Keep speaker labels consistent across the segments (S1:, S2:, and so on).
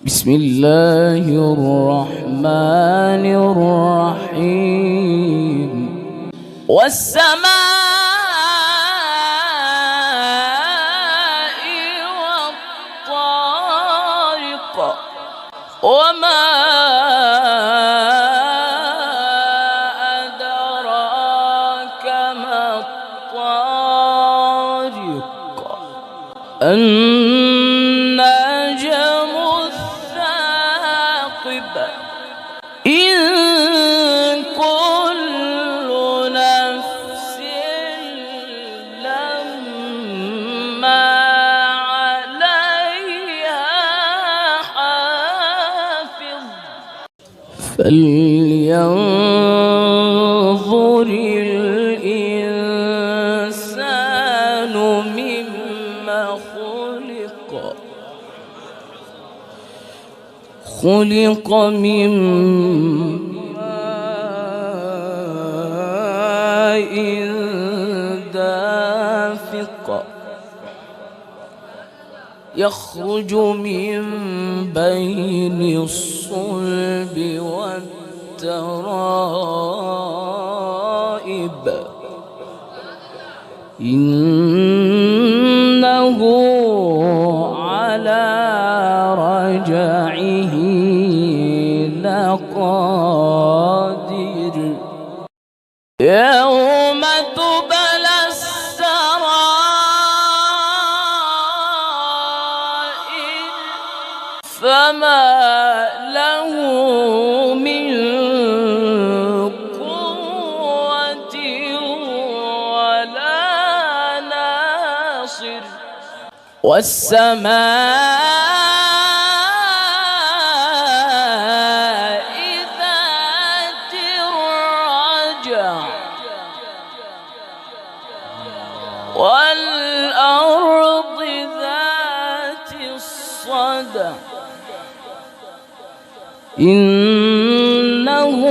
S1: بسم الله الرحمن الرحيم. والسماء والطارق وما أدراك ما الطارق النجم الثاقب إن كل نفس لما عليها حافظ فلينظر الإنسان مما خلق من ماء دافق يخرج من بين الصلب والترائب إنه على رجعه لقادر يوم تبلى السرائر فما له من قوة ولا ناصر والسماء ذات الرجع والأرض ذات الصدع إنه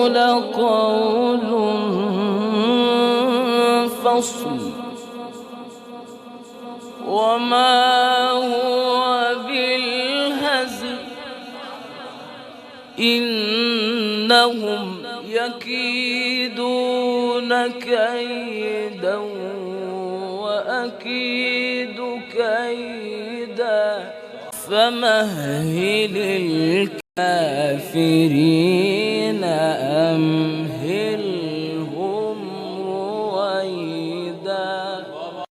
S1: لقول فصل وما هو بالهزل إنهم يكيدون كيدا وأكيد كيدا فمهل الكافرين